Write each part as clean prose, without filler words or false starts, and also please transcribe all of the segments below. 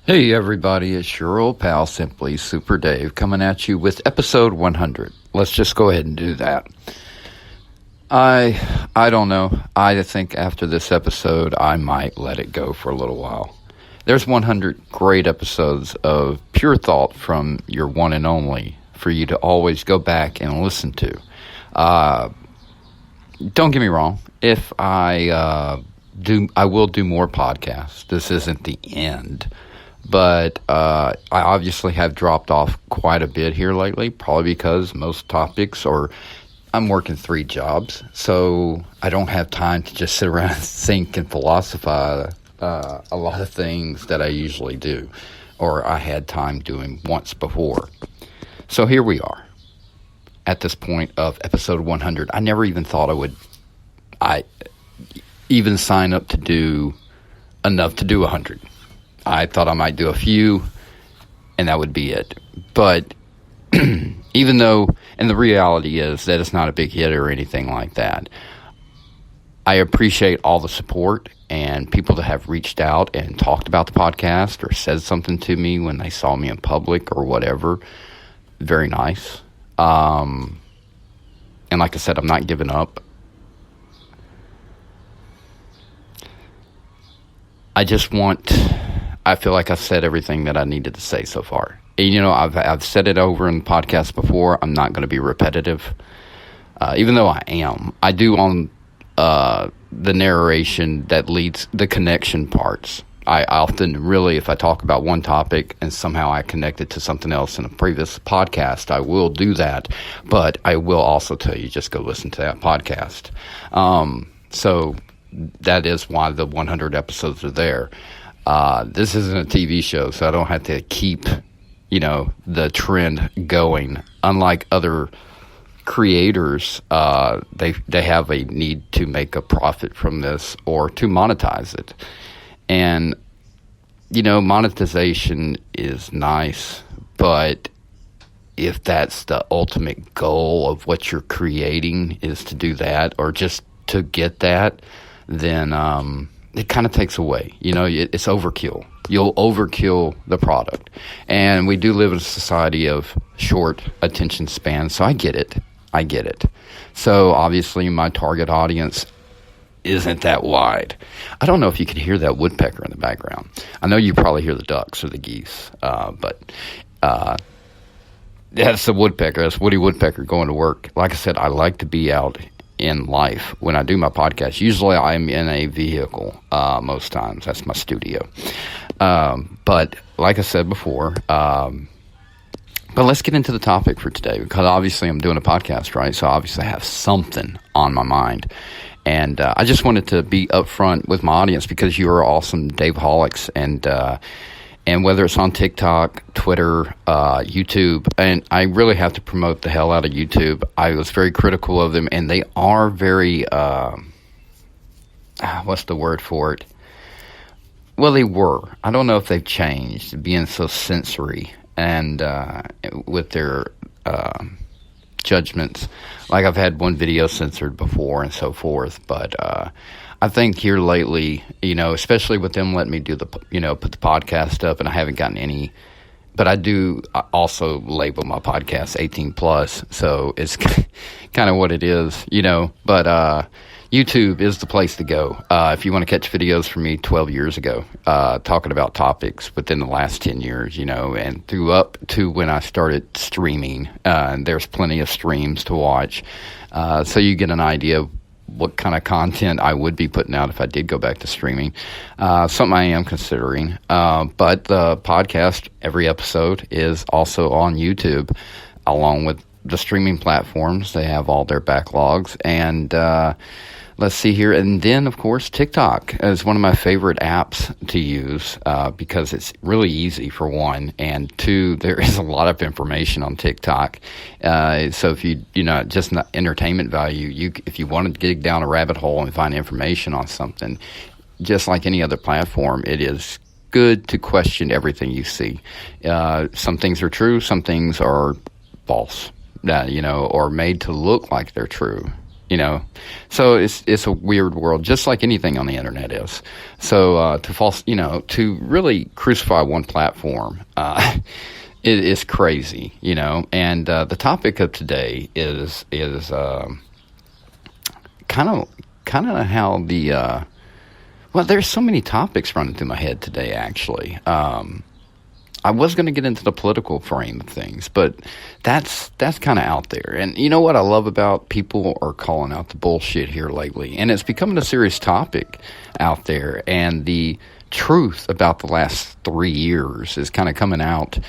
Hey everybody, it's your old pal SimplySuperDave coming at you with episode 100. Let's just go ahead and do that. I don't know. I think after this episode, I might let it go for a little while. There's 100 great episodes of pure thought from your one and only for you to always go back and listen to. Don't get me wrong. If I will do more podcasts. This isn't the end. But I obviously have dropped off quite a bit here lately, probably because most topics I'm working 3 jobs, so I don't have time to just sit around and think and philosophize a lot of things that I usually do, or I had time doing once before. So here we are, at this point of episode 100. I never even thought I even sign up to do enough to do 100. I thought I might do a few, and that would be it. But even though, and the reality is that it's not a big hit or anything like that, I appreciate all the support and people that have reached out and talked about the podcast or said something to me when they saw me in public or whatever. Very nice. And like I said, I'm not giving up. I feel like I've said everything that I needed to say so far. You know, I've said it over in podcasts before. I'm not going to be repetitive, even though I am. I do on the narration that leads the connection parts. I often really, if I talk about one topic and somehow I connect it to something else in a previous podcast, I will do that. But I will also tell you, just go listen to that podcast. So that is why the 100 episodes are there. This isn't a TV show, so I don't have to keep, the trend going. Unlike other creators, they have a need to make a profit from this or to monetize it. And, monetization is nice, but if that's the ultimate goal of what you're creating is to do that or just to get that, then it kind of takes away. It's overkill. You'll overkill the product. And we do live in a society of short attention spans, so I get it. So obviously my target audience isn't that wide. I don't know if you can hear that woodpecker in the background. I know you probably hear the ducks or the geese, but that's the woodpecker. That's Woody Woodpecker going to work. Like I said, I like to be out in life when I do my podcast. Usually I'm in a vehicle most times. That's my studio. But like I said before, but let's get into the topic for today, because obviously I'm doing a podcast, right? So obviously I have something on my mind. And I just wanted to be upfront with my audience because you are awesome Dave-holics, and whether it's on TikTok, Twitter, YouTube, and I really have to promote the hell out of YouTube. I was very critical of them, and they are very, what's the word for it? Well, they were. I don't know if they've changed, being so sensory and with their judgments. Like I've had one video censored before and so forth, but I think here lately, especially with them letting me do put the podcast up, and I haven't gotten any, but I do also label my podcast 18 plus, so it's kind of what it is, but YouTube is the place to go. If you want to catch videos from me 12 years ago, talking about topics within the last 10 years, and through up to when I started streaming, and there's plenty of streams to watch, so you get an idea of what kind of content I would be putting out if I did go back to streaming. Something I am considering. But the podcast, every episode, is also on YouTube, along with the streaming platforms. They have all their backlogs. And let's see here. And then, of course, TikTok is one of my favorite apps to use because it's really easy, for one. And two, there is a lot of information on TikTok. So if just not entertainment value, if you want to dig down a rabbit hole and find information on something, just like any other platform, it is good to question everything you see. Some things are true, some things are false, or made to look like they're true. So it's a weird world, just like anything on the internet is. So to really crucify one platform, it is crazy, And the topic of today is kind of how the there's so many topics running through my head today. Actually, I was going to get into the political frame of things, but that's kind of out there. And you know what I love about people are calling out the bullshit here lately, and it's becoming a serious topic out there. And the truth about the last 3 years is kind of coming out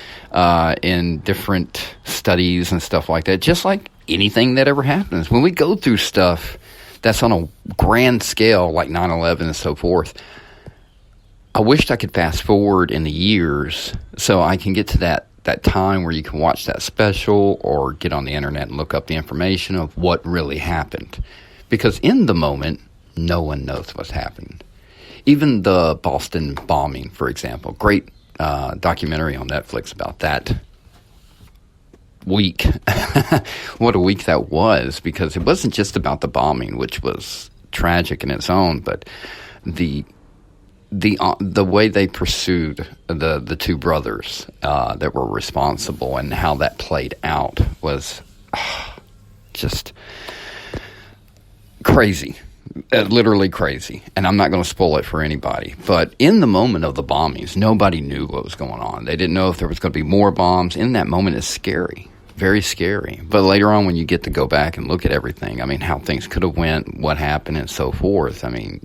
in different studies and stuff like that. Just like anything that ever happens, when we go through stuff that's on a grand scale like 9/11 and so forth, I wished I could fast forward in the years so I can get to that time where you can watch that special or get on the internet and look up the information of what really happened. Because in the moment, no one knows what's happened. Even the Boston bombing, for example, great documentary on Netflix about that week. What a week that was, because it wasn't just about the bombing, which was tragic in its own, but the way they pursued the two brothers that were responsible and how that played out was just crazy. Literally crazy. And I'm not going to spoil it for anybody. But in the moment of the bombings, nobody knew what was going on. They didn't know if there was going to be more bombs. In that moment, it's scary. Very scary. But later on, when you get to go back and look at everything, how things could have went, what happened, and so forth, and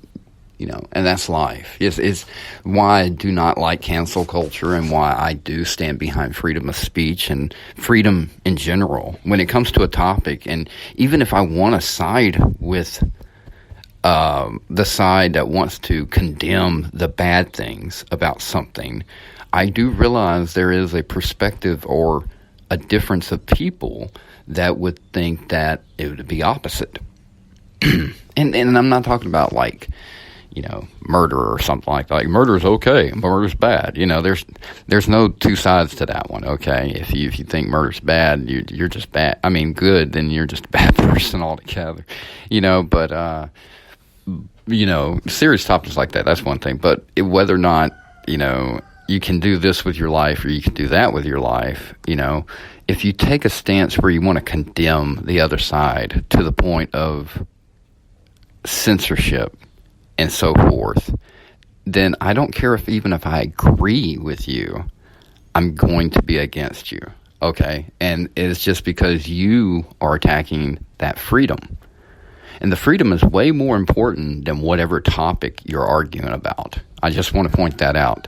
that's life. It's why I do not like cancel culture and why I do stand behind freedom of speech and freedom in general when it comes to a topic. And even if I want to side with the side that wants to condemn the bad things about something, I do realize there is a perspective or a difference of people that would think that it would be opposite. and I'm not talking about murder or something like that. Like, murder's okay, murder's bad. There's no two sides to that one. Okay, if you think murder's bad, you're just bad. Good, then you're just a bad person altogether. But serious topics like that's one thing. But whether or not you can do this with your life or you can do that with your life, if you take a stance where you want to condemn the other side to the point of censorship and so forth, then I don't care even if I agree with you, I'm going to be against you, okay? And it's just because you are attacking that freedom. And the freedom is way more important than whatever topic you're arguing about. I just want to point that out.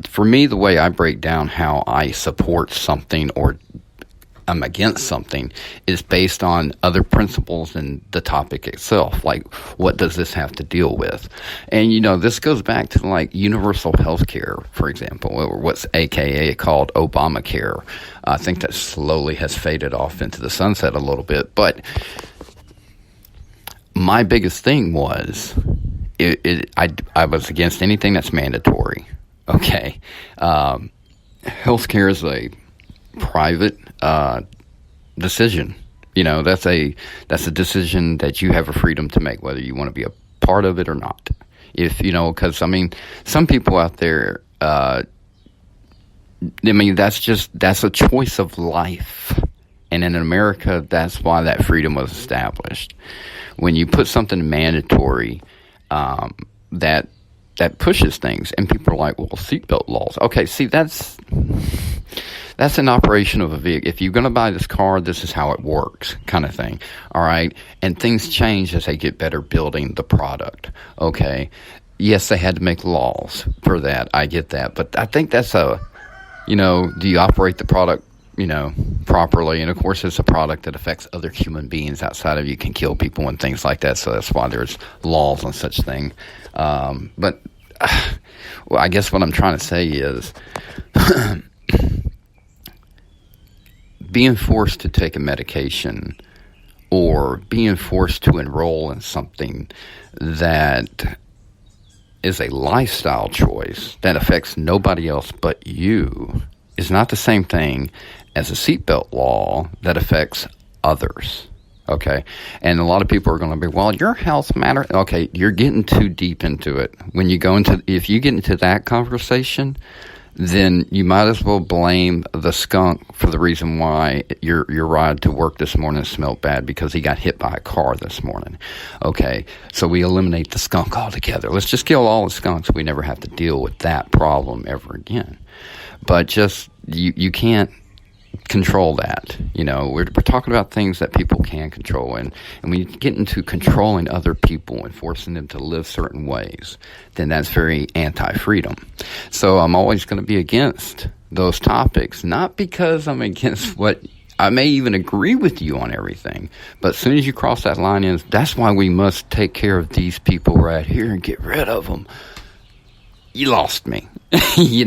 For me, the way I break down how I support something or I'm against something is based on other principles than the topic itself. Like, what does this have to deal with? And, this goes back to universal health care, for example, or what's AKA called Obamacare. I think that slowly has faded off into the sunset a little bit. But my biggest thing was I was against anything that's mandatory. Okay. Healthcare is a private decision. That's a decision that you have a freedom to make, whether you want to be a part of it or not. If because some people out there, that's a choice of life, and in America, that's why that freedom was established. When you put something mandatory, that pushes things, and people are like, well, seatbelt laws. Okay, see, that's an operation of a vehicle. If you're going to buy this car, this is how it works, kind of thing. All right, and things change as they get better building the product. Okay, yes, they had to make laws for that. I get that, but I think that's do you operate the product properly? And of course, it's a product that affects other human beings outside of you, can kill people and things like that. So that's why there's laws on such thing. But I guess what I'm trying to say is being forced to take a medication or being forced to enroll in something that is a lifestyle choice that affects nobody else but you is not the same thing as a seatbelt law that affects others. Okay. And a lot of people are going to be, well, your health matters. Okay. You're getting too deep into it. If you get into that conversation, then you might as well blame the skunk for the reason why your ride to work this morning smelled bad, because he got hit by a car this morning. Okay, so we eliminate the skunk altogether. Let's just kill all the skunks. We never have to deal with that problem ever again. But just, you can't control that. We're talking about things that people can control, and when you get into controlling other people and forcing them to live certain ways, then that's very anti-freedom. So I'm always going to be against those topics, not because I'm against what I may even agree with you on everything, but as soon as you cross that line, that's why we must take care of these people right here and get rid of them. You lost me. You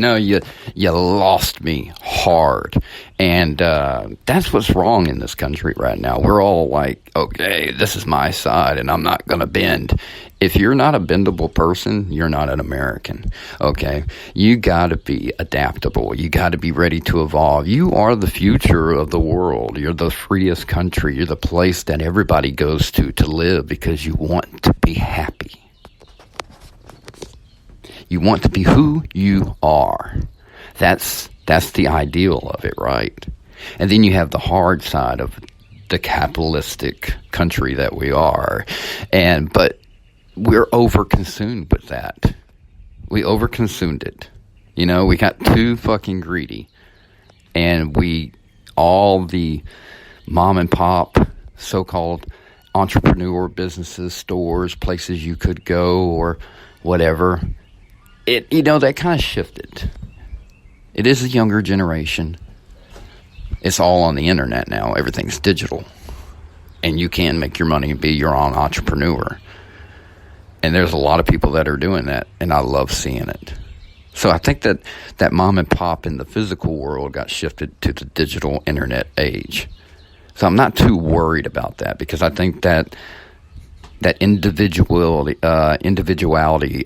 lost me hard. And that's what's wrong in this country right now. We're all like, okay, this is my side and I'm not going to bend. If you're not a bendable person, you're not an American. Okay? You got to be adaptable. You got to be ready to evolve. You are the future of the world. You're the freest country. You're the place that everybody goes to live because you want to be happy. You want to be who you are. That's the ideal of it, right? And then you have the hard side of the capitalistic country that we are. But we're overconsumed with that. We overconsumed it. We got too fucking greedy. And all the mom and pop, so-called entrepreneur businesses, stores, places you could go or whatever, that kind of shifted. It is a younger generation. It's all on the internet now. Everything's digital. And you can make your money and be your own entrepreneur. And there's a lot of people that are doing that, and I love seeing it. So I think that mom and pop in the physical world got shifted to the digital internet age. So I'm not too worried about that, because I think that individuality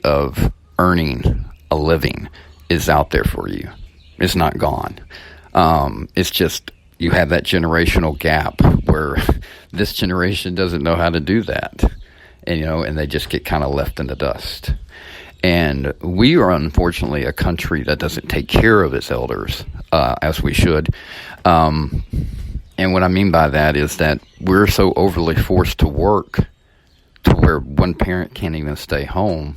of earning a living is out there for you. It's not gone. It's just you have that generational gap where this generation doesn't know how to do that, and they just get kind of left in the dust. And we are unfortunately a country that doesn't take care of its elders as we should. And what I mean by that is that we're so overly forced to work to where one parent can't even stay home.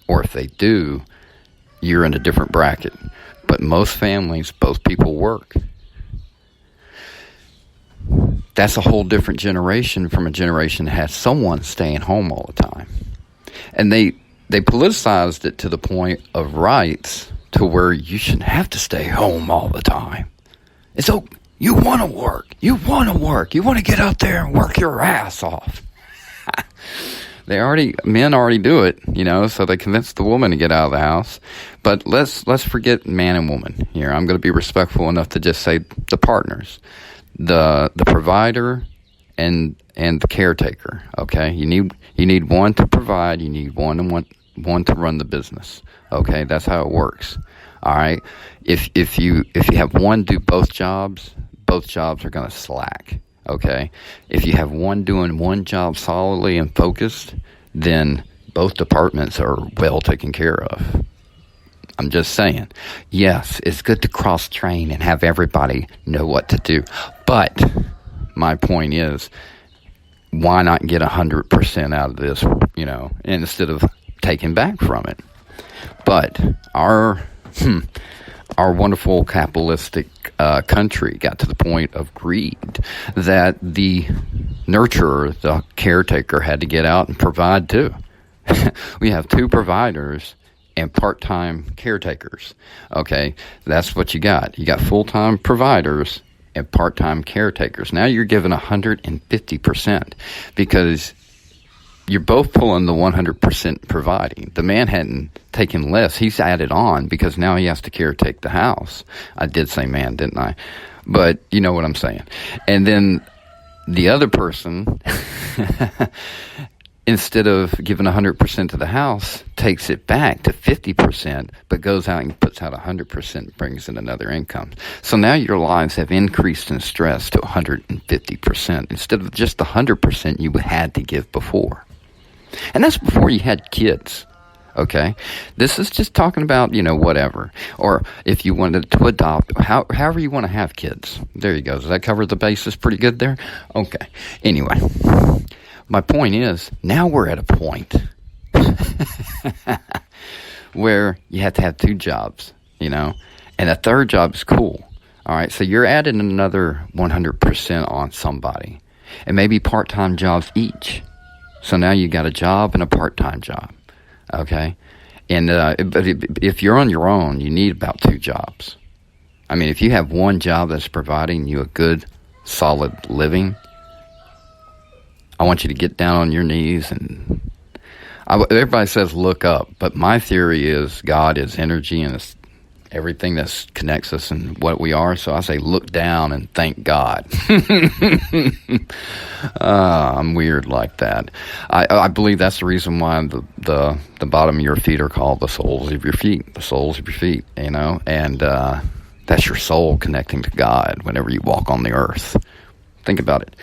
Or if they do, you're in a different bracket. But most families, both people work. That's a whole different generation from a generation that has someone staying home all the time. And they politicized it to the point of rights to where you shouldn't have to stay home all the time. And so you want to work. You want to get out there and work your ass off. Men already do it, so they convince the woman to get out of the house. But let's forget man and woman here. I'm going to be respectful enough to just say the partners, the provider and the caretaker. Okay, you need one to provide, you need one to run the business. Okay, that's how it works. All right, if you have one do both jobs are going to slack. Okay, if you have one doing one job solidly and focused, then both departments are well taken care of. I'm just saying, yes, it's good to cross-train and have everybody know what to do. But my point is, why not get 100% out of this, instead of taking back from it? But our wonderful capitalistic country got to the point of greed that the nurturer, the caretaker, had to get out and provide too. We have two providers and part-time caretakers. Okay, that's what you got. You got full-time providers and part-time caretakers. Now you're given 150% because you're both pulling the 100% providing. The man hadn't taken less. He's added on because now he has to caretake the house. I did say man, didn't I? But you know what I'm saying. And then the other person instead of giving 100% to the house, takes it back to 50%, but goes out and puts out 100%, brings in another income. So now your lives have increased in stress to 150% instead of just the 100% you had to give before. And that's before you had kids. Okay, this is just talking about, whatever. Or if you wanted to adopt, however you want to have kids. There you go. Does that cover the basis pretty good there? Okay. Anyway, my point is, now we're at a point where you have to have 2 jobs, and a third job is cool. All right, so you're adding another 100% on somebody. And maybe part-time jobs each. So now you got a job and a part-time job. Okay, and but if you're on your own, you need about 2 jobs. I mean, if you have one job that's providing you a good, solid living, I want you to get down on your knees and everybody says look up, but my theory is God is energy and it's everything that connects us and what we are. So I say look down and thank God. I'm weird like that. I believe that's the reason why the bottom of your feet are called the soles of your feet. The soles of your feet, and that's your soul connecting to God whenever you walk on the earth. Think about it.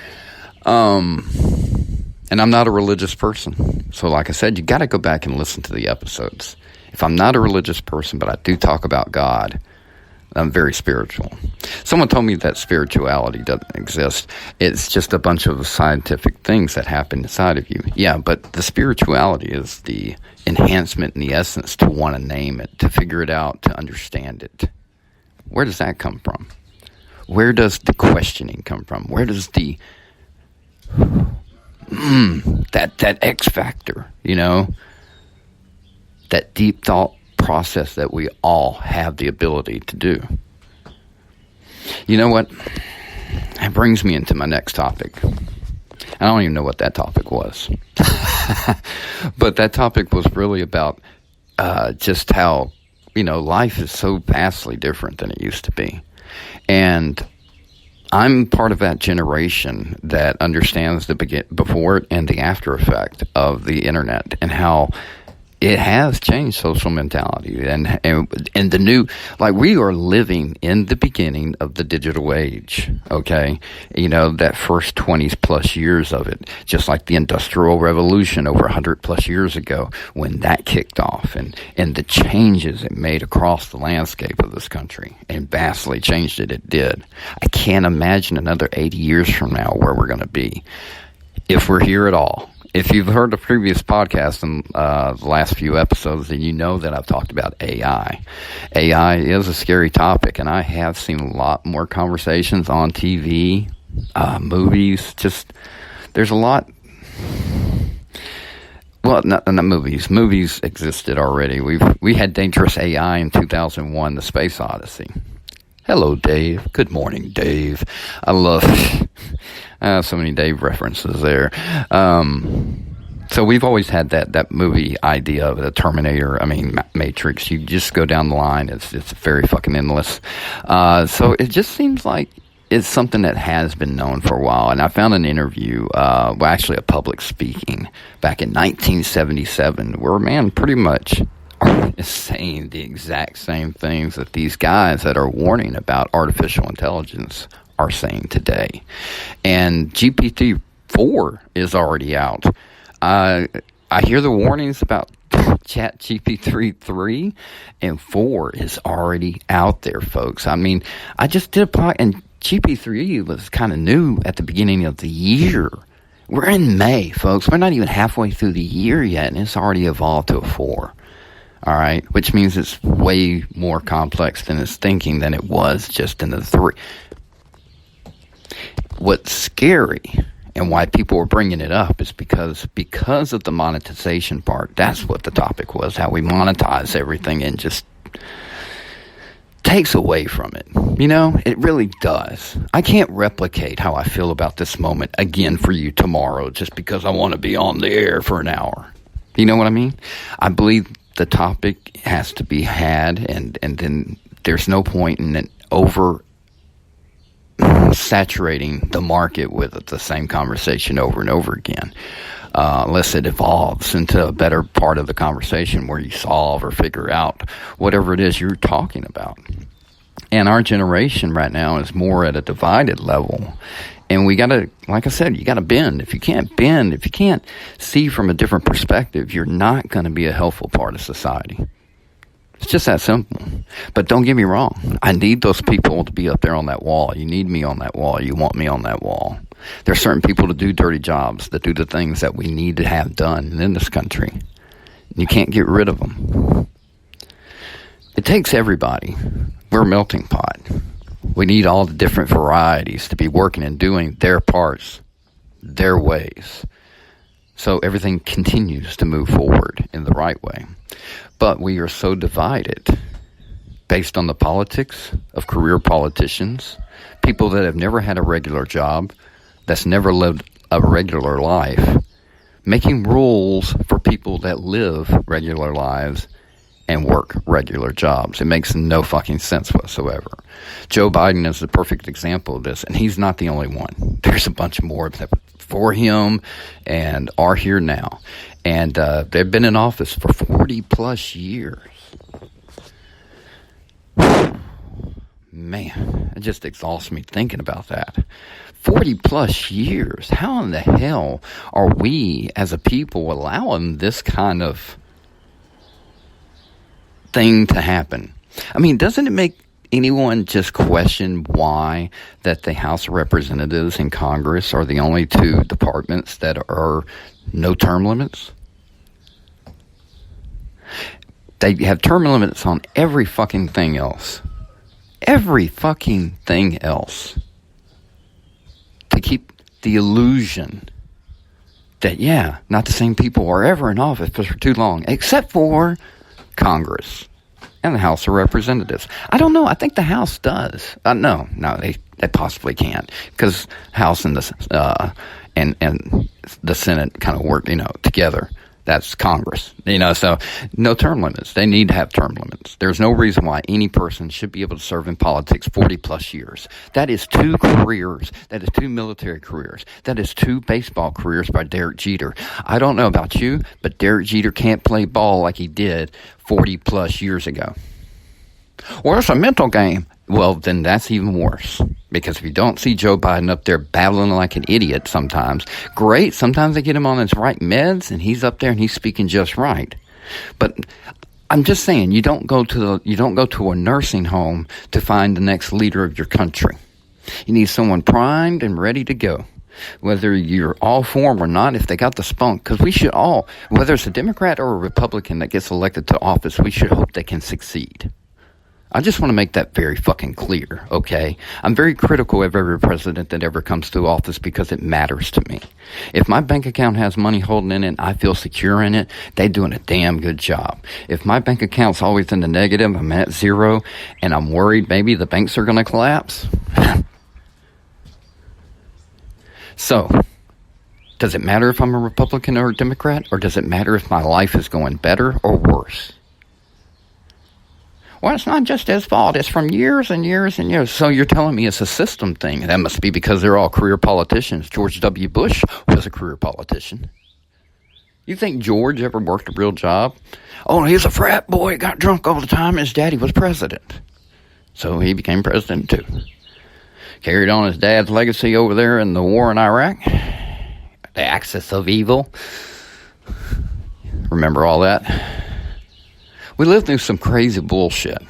And I'm not a religious person. So like I said, you got to go back and listen to the episodes. If I'm not a religious person, but I do talk about God, I'm very spiritual. Someone told me that spirituality doesn't exist. It's just a bunch of scientific things that happen inside of you. Yeah, but the spirituality is the enhancement and the essence to want to name it, to figure it out, to understand it. Where does that come from? Where does the questioning come from? Where does the that X factor, that deep thought process that we all have the ability to do? You know what? That brings me into my next topic. I don't even know what that topic was. But that topic was really about just how, life is so vastly different than it used to be. And I'm part of that generation that understands the before and the after effect of the internet and how it has changed social mentality and the new, like we are living in the beginning of the digital age, okay? That first 20 plus years of it, just like the Industrial Revolution over 100 plus years ago when that kicked off and the changes it made across the landscape of this country and vastly changed it. It did. I can't imagine another 80 years from now where we're going to be, if we're here at all. If you've heard the previous podcast and the last few episodes, then you know that I've talked about AI. AI is a scary topic, and I have seen a lot more conversations on TV, movies. Just there's a lot. Well, not movies. Movies existed already. We had Dangerous AI in 2001, The Space Odyssey. Hello, Dave. Good morning, Dave. I love so many Dave references there. So we've always had that movie idea of the Terminator, Matrix. You just go down the line. It's very fucking endless. So it just seems like it's something that has been known for a while. And I found an interview, actually a public speaking back in 1977 where a man pretty much is saying the exact same things that these guys that are warning about artificial intelligence are saying today. And GPT-4 is already out. I hear the warnings about Chat GPT-3 and 4 is already out there, folks. I just did a podcast, and GPT-3 was kind of new at the beginning of the year. We're in May, folks. We're not even halfway through the year yet, and it's already evolved to a 4. All right, which means it's way more complex than it's thinking than it was just in the 3. What's scary and why people were bringing it up is because of the monetization part. That's what the topic was, how we monetize everything and just takes away from it. It really does. I can't replicate how I feel about this moment again for you tomorrow just because I want to be on the air for an hour. You know what I mean? I believe the topic has to be had, and then there's no point in it over saturating the market with the same conversation over and over again. unless it evolves into a better part of the conversation where you solve or figure out whatever it is you're talking about. And our generation right now is more at a divided level. And we got to, like I said, you got to bend. If you can't bend, if you can't see from a different perspective, you're not going to be a helpful part of society. It's just that simple. But don't get me wrong. I need those people to be up there on that wall. You need me on that wall. You want me on that wall. There are certain people to do dirty jobs, that do the things that we need to have done in this country. You can't get rid of them. It takes everybody. We're a melting pot. We need all the different varieties to be working and doing their parts, their ways. So everything continues to move forward in the right way. But we are so divided based on the politics of career politicians, people that have never had a regular job, that's never lived a regular life, making rules for people that live regular lives and work regular jobs. It makes no fucking sense whatsoever. Joe Biden is the perfect example of this, and he's not the only one. There's a bunch more for him and are here now. And they've been in office for 40 plus years. Man, it just exhausts me thinking about that. 40 plus years. How in the hell are we as a people allowing this kind of thing to happen? I mean, doesn't it make anyone just question why that the House of Representatives and Congress are the only two departments that are no term limits? They have term limits on every fucking thing else. Every fucking thing else. To keep the illusion that, yeah, not the same people are ever in office for too long, except for Congress and the House of Representatives. I don't know. I think the House does. No, they possibly can't, because House and the and the Senate kind of work, together. That's Congress, so no term limits. They need to have term limits. There's no reason why any person should be able to serve in politics 40 plus years. That is 2 careers. That is 2 military careers. That is 2 baseball careers by Derek Jeter. I don't know about you, but Derek Jeter can't play ball like he did 40 plus years ago. Or it's a mental game. Well, then that's even worse. Because if you don't see Joe Biden up there babbling like an idiot sometimes, great. Sometimes they get him on his right meds and he's up there and he's speaking just right. But I'm just saying, you don't go to a nursing home to find the next leader of your country. You need someone primed and ready to go. Whether you're all for them or not, if they got the spunk, because we should all, whether it's a Democrat or a Republican that gets elected to office, we should hope they can succeed. I just want to make that very fucking clear, okay? I'm very critical of every president that ever comes to office because it matters to me. If my bank account has money holding in it and I feel secure in it, they're doing a damn good job. If my bank account's always in the negative, I'm at zero, and I'm worried maybe the banks are going to collapse. So, does it matter if I'm a Republican or a Democrat, or does it matter if my life is going better or worse? Well, it's not just his fault. It's from years and years and years. So you're telling me it's a system thing. That must be because they're all career politicians. George W. Bush was a career politician. You think George ever worked a real job? Oh, he's a frat boy, got drunk all the time. His daddy was president. So he became president too. Carried on his dad's legacy over there in the war in Iraq. The axis of evil. Remember all that? We lived through some crazy bullshit.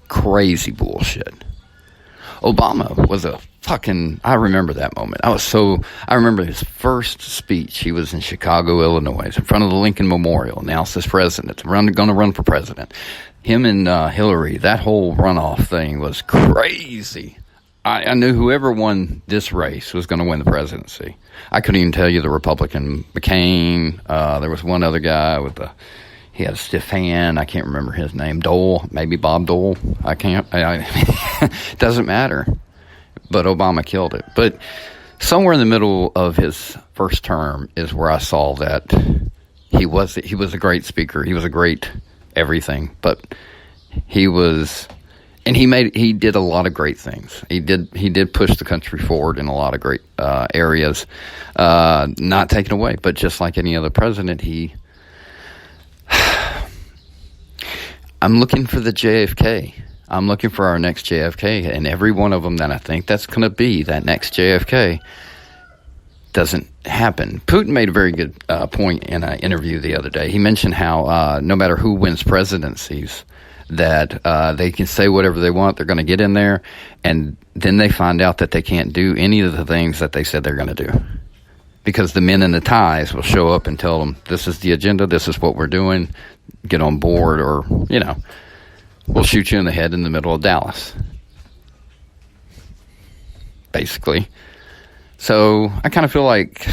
Crazy bullshit. Obama was a fucking... I remember that moment. I remember his first speech. He was in Chicago, Illinois, in front of the Lincoln Memorial, announced as president. Going to run for president. Him and Hillary, that whole runoff thing was crazy. I knew whoever won this race was going to win the presidency. I couldn't even tell you the Republican McCain. There was one other guy with the... He had a stiff hand. I can't remember his name. Dole, maybe Bob Dole. I can't. Doesn't matter. But Obama killed it. But somewhere in the middle of his first term is where I saw that he was a great speaker. He was a great everything. But he was And he did a lot of great things. He did push the country forward in a lot of great areas, not taken away. But just like any other president, I'm looking for the JFK. I'm looking for our next JFK, and every one of them that I think that's going to be that next JFK doesn't happen. Putin made a very good point in an interview the other day. He mentioned how no matter who wins presidencies, that they can say whatever they want. They're going to get in there, and then they find out that they can't do any of the things that they said they're going to do. Because the men in the ties will show up and tell them, this is the agenda, this is what we're doing, get on board, or, we'll shoot you in the head in the middle of Dallas. Basically. So I kind of feel like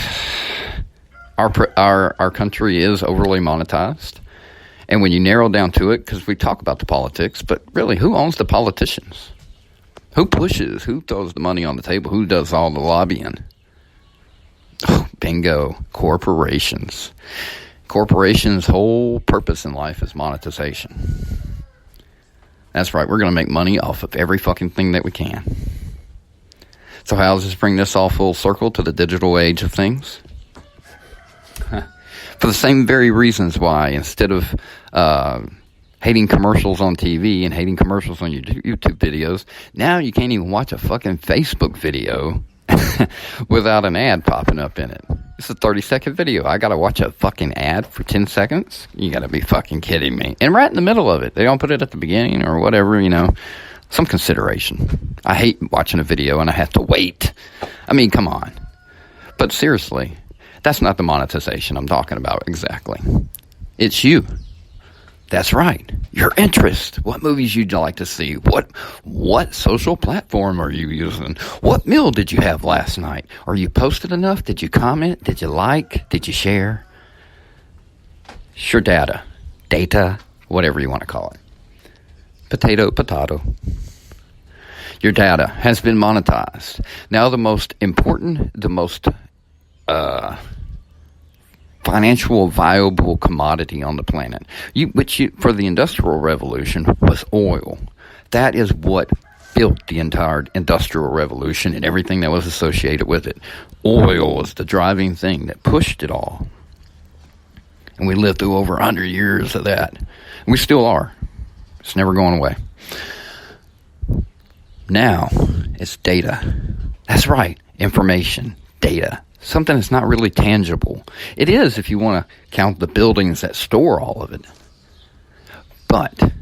our country is overly monetized. And when you narrow down to it, because we talk about the politics, but really, who owns the politicians? Who pushes? Who throws the money on the table? Who does all the lobbying? Oh, bingo. Corporations. Corporations' whole purpose in life is monetization. That's right. We're going to make money off of every fucking thing that we can. So how does this bring this all full circle to the digital age of things? For the same very reasons why, instead of hating commercials on TV and hating commercials on your YouTube videos, now you can't even watch a fucking Facebook video without an ad popping up in it. It's a 30-second video. I got to watch a fucking ad for 10 seconds? You got to be fucking kidding me. And right in the middle of it. They don't put it at the beginning or whatever, Some consideration. I hate watching a video and I have to wait. I mean, come on. But seriously, that's not the monetization I'm talking about exactly. It's you. That's right. Your interest. What movies you'd like to see. What social platform are you using? What meal did you have last night? Are you posted enough? Did you comment? Did you like? Did you share? It's your data. Data. Whatever you want to call it. Potato. Your data has been monetized. Now the most financial viable commodity on the planet, which for the Industrial Revolution was oil. That is what built the entire Industrial Revolution and everything that was associated with it. Oil was the driving thing that pushed it all. And we lived through over 100 years of that. And we still are. It's never going away. Now, it's data. That's right. Information. Data. Something that's not really tangible. It is if you want to count the buildings that store all of it. But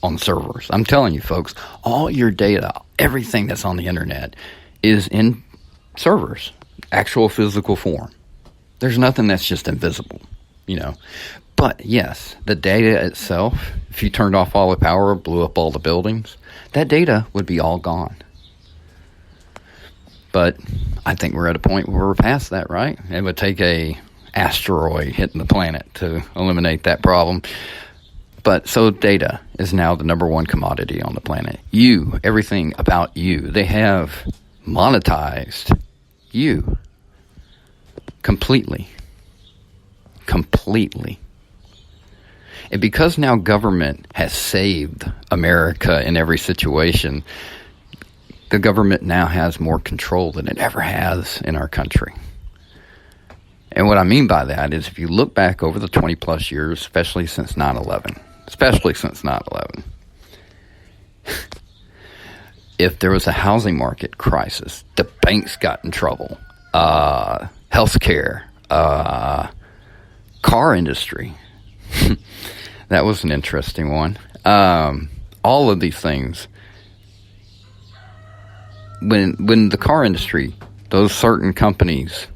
on servers, I'm telling you folks, all your data, everything that's on the internet is in servers, actual physical form. There's nothing that's just invisible, But yes, the data itself, if you turned off all the power, blew up all the buildings, that data would be all gone. But I think we're at a point where we're past that, right? It would take a asteroid hitting the planet to eliminate that problem. But so data is now the number one commodity on the planet. You, everything about you. They have monetized you completely. And because now government has saved America in every situation, the government now has more control than it ever has in our country. And what I mean by that is if you look back over the 20 plus years, especially since 9/11, if there was a housing market crisis, the banks got in trouble, healthcare, car industry, that was an interesting one. All of these things. When the car industry, those certain companies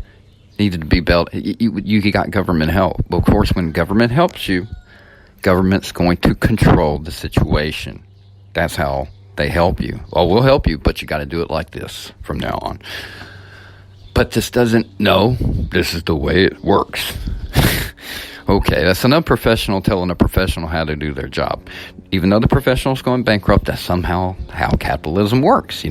needed to be built, you got government help. Well, of course, when government helps you, government's going to control the situation. That's how they help you. Well, we'll help you, but you got to do it like this from now on. But this is the way it works. Okay, that's an unprofessional telling a professional how to do their job. Even though the professional's going bankrupt, that's somehow how capitalism works,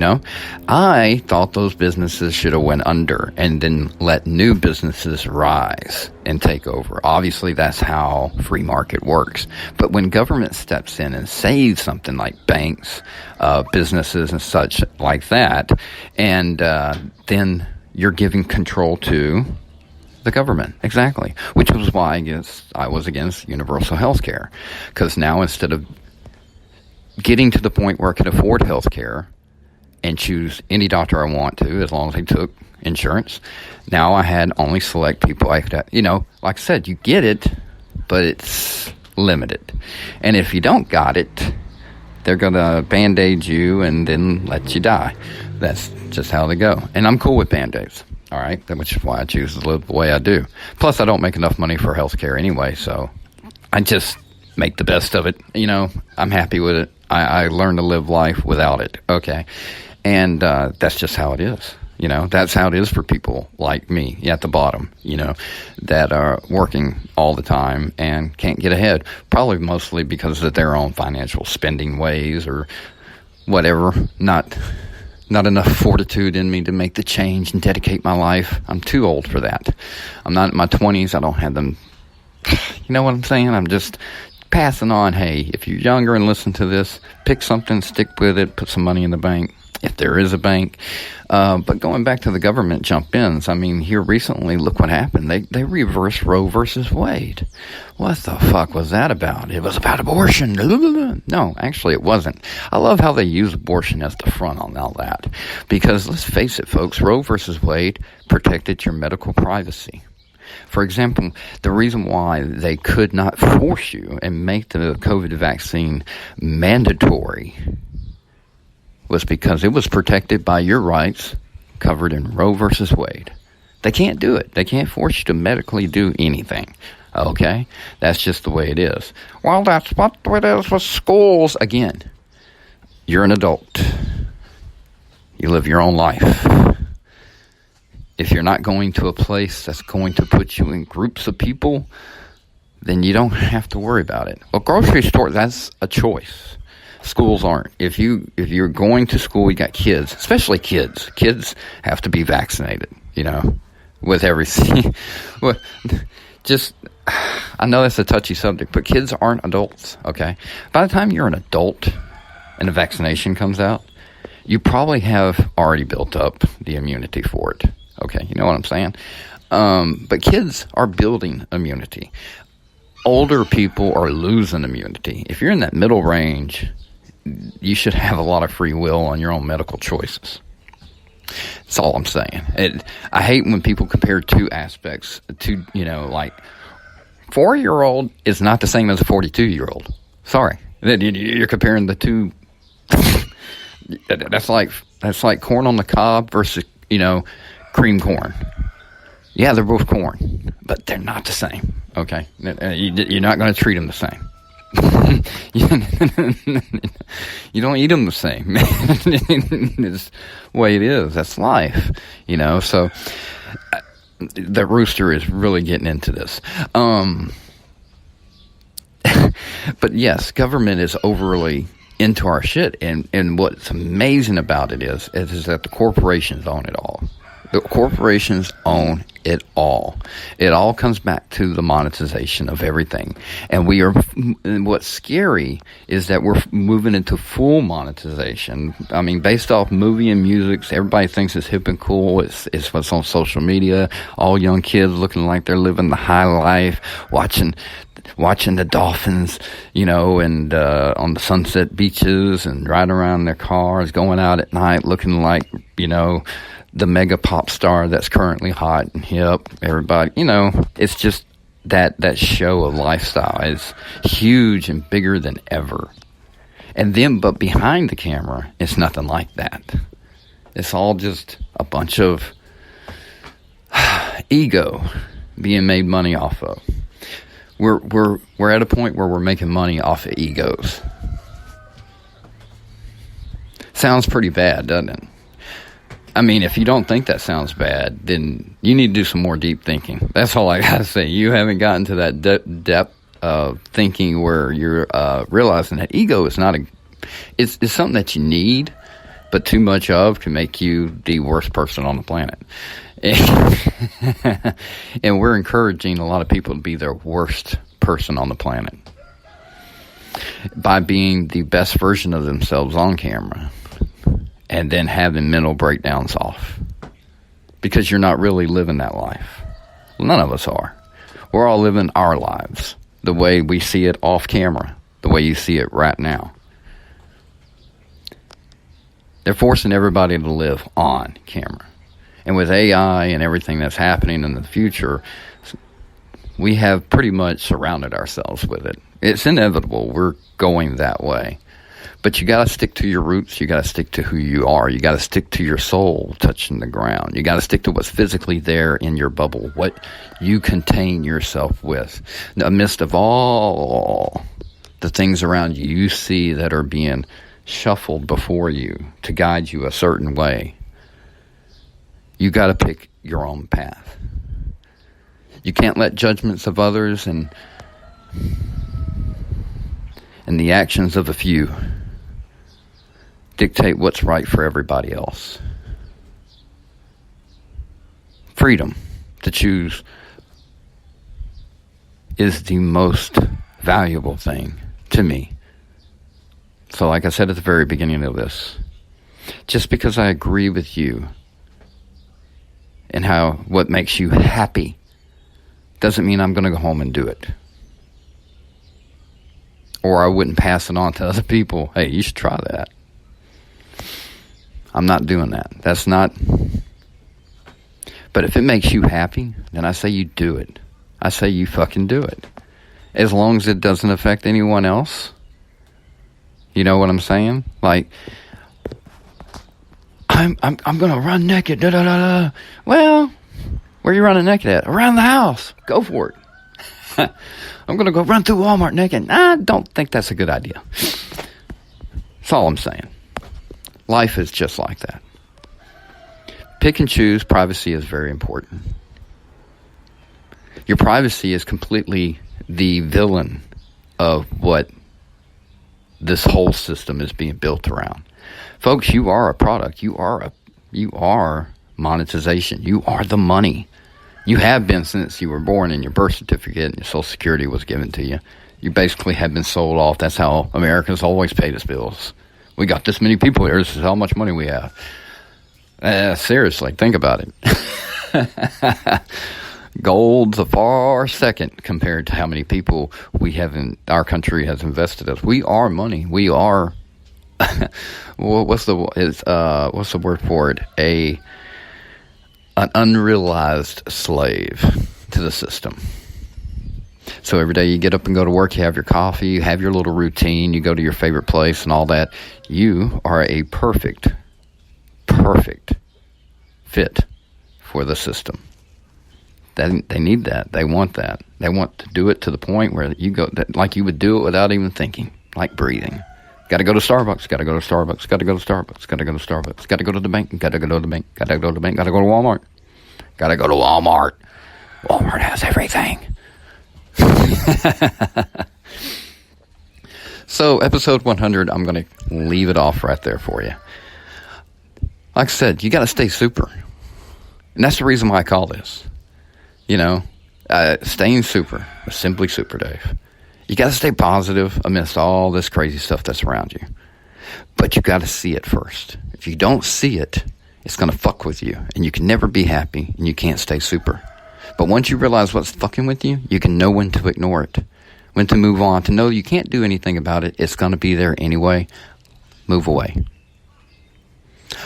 I thought those businesses should have went under and then let new businesses rise and take over. Obviously, that's how free market works. But when government steps in and saves something like banks, businesses and such like that, and then you're giving control to the government. Exactly. Which was why I was against universal health care. Because now instead of getting to the point where I could afford health care and choose any doctor I want to, as long as they took insurance, now I had only select people I could, like I said, you get it, but it's limited. And if you don't got it, they're going to Band-Aid you and then let you die. That's just how they go. And I'm cool with Band-Aids. All right, which is why I choose to live the way I do. Plus, I don't make enough money for health care anyway, so I just make the best of it. I'm happy with it. I learned to live life without it, okay? And that's just how it is. That's how it is for people like me at the bottom, that are working all the time and can't get ahead, probably mostly because of their own financial spending ways or whatever, not enough fortitude in me to make the change and dedicate my life. I'm too old for that. I'm not in my 20s. I don't have them. You know what I'm saying? I'm just passing on, hey, if you're younger and listen to this, pick something, stick with it, put some money in the bank, if there is a bank. But going back to the government jump-ins, here recently, look what happened. They reversed Roe versus Wade. What the fuck was that about? It was about abortion. No, actually it wasn't. I love how they use abortion as the front on all that. Because let's face it, folks, Roe versus Wade protected your medical privacy. For example, the reason why they could not force you and make the COVID vaccine mandatory was because it was protected by your rights covered in Roe versus Wade. They can't do it. They can't force you to medically do anything. Okay? That's just the way it is. Well, that's what it is with schools. Again, you're an adult. You live your own life. If you're not going to a place that's going to put you in groups of people, then you don't have to worry about it. Well, grocery store, that's a choice. Schools aren't. If you're going to school, you got kids, especially kids. Kids have to be vaccinated, with everything. Well, I know that's a touchy subject, but kids aren't adults, okay? By the time you're an adult and a vaccination comes out, you probably have already built up the immunity for it. Okay, you know what I'm saying? But kids are building immunity. Older people are losing immunity. If you're in that middle range, you should have a lot of free will on your own medical choices. That's all I'm saying. I hate when people compare two aspects to, like 4-year-old is not the same as a 42-year-old. Sorry. You're comparing the two. That's like corn on the cob versus, cream corn. Yeah, they're both corn, but they're not the same, okay? You're not going to treat them the same. You don't eat them the same. It's the way it is. That's life, so the rooster is really getting into this. But yes, government is overly into our shit, and what's amazing about it is that the corporations own it all. The corporations own it all. It all comes back to the monetization of everything. And what's scary is that we're moving into full monetization. Based off movie and music, everybody thinks it's hip and cool. It's what's on social media. All young kids looking like they're living the high life, watching the dolphins, and on the sunset beaches and riding around in their cars, going out at night looking like, the mega pop star that's currently hot and hip. Everybody, it's just that show of lifestyle is huge and bigger than ever. And then, but behind the camera, it's nothing like that. It's all just a bunch of ego being made money off of. We're at a point where we're making money off of egos. Sounds pretty bad, doesn't it? I mean, if you don't think that sounds bad, then you need to do some more deep thinking. That's all I got to say. You haven't gotten to that depth of thinking where you're realizing that ego is not it's something that you need, but too much of can make you the worst person on the planet. And we're encouraging a lot of people to be their worst person on the planet by being the best version of themselves on camera and then having mental breakdowns off because you're not really living that life. None of us are. We're all living our lives the way we see it off camera, the way you see it right now. They're forcing everybody to live on camera. And with AI and everything that's happening in the future, we have pretty much surrounded ourselves with it. It's inevitable. We're going that way. But you got to stick to your roots. You got to stick to who you are. You got to stick to your soul touching the ground. You got to stick to what's physically there in your bubble, what you contain yourself with. Amidst of all the things around you, you see that are being shuffled before you to guide you a certain way. You got to pick your own path. You can't let judgments of others and the actions of a few dictate what's right for everybody else. Freedom to choose is the most valuable thing to me. So like I said at the very beginning of this, just because I agree with you and what makes you happy doesn't mean I'm going to go home and do it. Or I wouldn't pass it on to other people. Hey, you should try that. I'm not doing that. That's not. But if it makes you happy, then I say you do it. I say you fucking do it. As long as it doesn't affect anyone else. You know what I'm saying? Like, I'm gonna run naked. Da da da da. Well, where are you running naked at? Around the house. Go for it. I'm gonna go run through Walmart naked. I don't think that's a good idea. That's all I'm saying. Life is just like that. Pick and choose. Privacy is very important. Your privacy is completely the villain of what this whole system is being built around. Folks, you are a product. You are monetization. You are the money. You have been since you were born and your birth certificate and your Social Security was given to you. You basically have been sold off. That's how Americans always paid us bills. We got this many people here. This is how much money we have. Seriously, think about it. Gold's a far second compared to how many people we have in our country has invested us. We are money. We are. what's the word for it? An unrealized slave to the system. So every day you get up and go to work, you have your coffee, you have your little routine, you go to your favorite place and all that. You are a perfect fit for the system. They need that. They want that. They want to do it to the point where you go, like you would do it without even thinking, like breathing. Got to go to Starbucks, got to go to Starbucks, got to go to Starbucks, got to go to Starbucks, got to go to the bank, got to go to the bank, got to go to the bank, got to go to Walmart. Got to go to Walmart. Walmart has everything. So, episode 100, I'm going to leave it off right there for you. Like I said, you got to stay super. And that's the reason why I call this. You know, staying super, Simply Super Dave. You got to stay positive amidst all this crazy stuff that's around you. But you got to see it first. If you don't see it, it's going to fuck with you. And you can never be happy and you can't stay super. But once you realize what's fucking with you, you can know when to ignore it. When to move on. To know you can't do anything about it. It's going to be there anyway. Move away.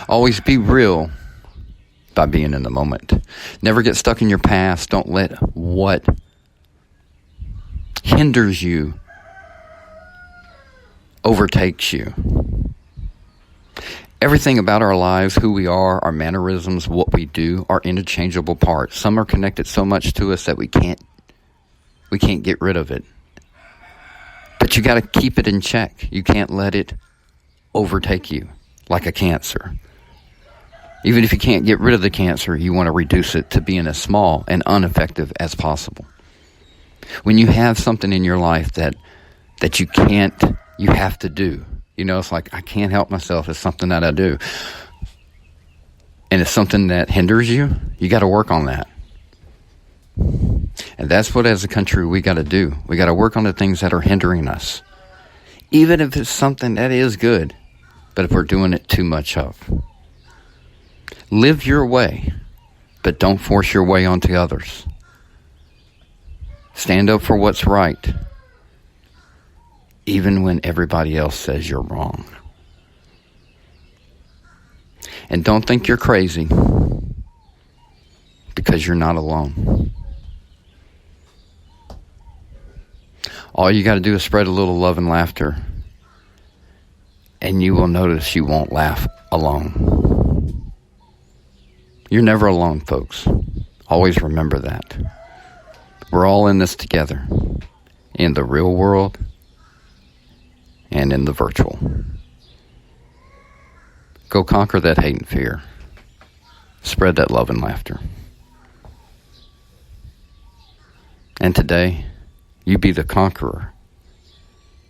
Always be real by being in the moment. Never get stuck in your past. Don't let what hinders you overtakes you. Everything about our lives, who we are, our mannerisms, what we do, are interchangeable parts. Some are connected so much to us that we can't get rid of it. But you got to keep it in check. You can't let it overtake you like a cancer. Even if you can't get rid of the cancer, you want to reduce it to being as small and ineffective as possible. When you have something in your life that you can't, you have to do. It's like, I can't help myself. It's something that I do. And it's something that hinders you. You got to work on that. And that's what, as a country, we got to do. We got to work on the things that are hindering us. Even if it's something that is good, but if we're doing it too much of. Live your way, but don't force your way onto others. Stand up for what's right, even when everybody else says you're wrong. And don't think you're crazy, because you're not alone. All you got to do is spread a little love and laughter, and you will notice you won't laugh alone. You're never alone, folks. Always remember that. We're all in this together, in the real world and in the virtual. Go conquer that hate and fear. Spread that love and laughter. And today, you be the conqueror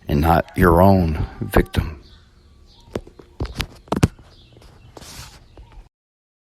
and not your own victim.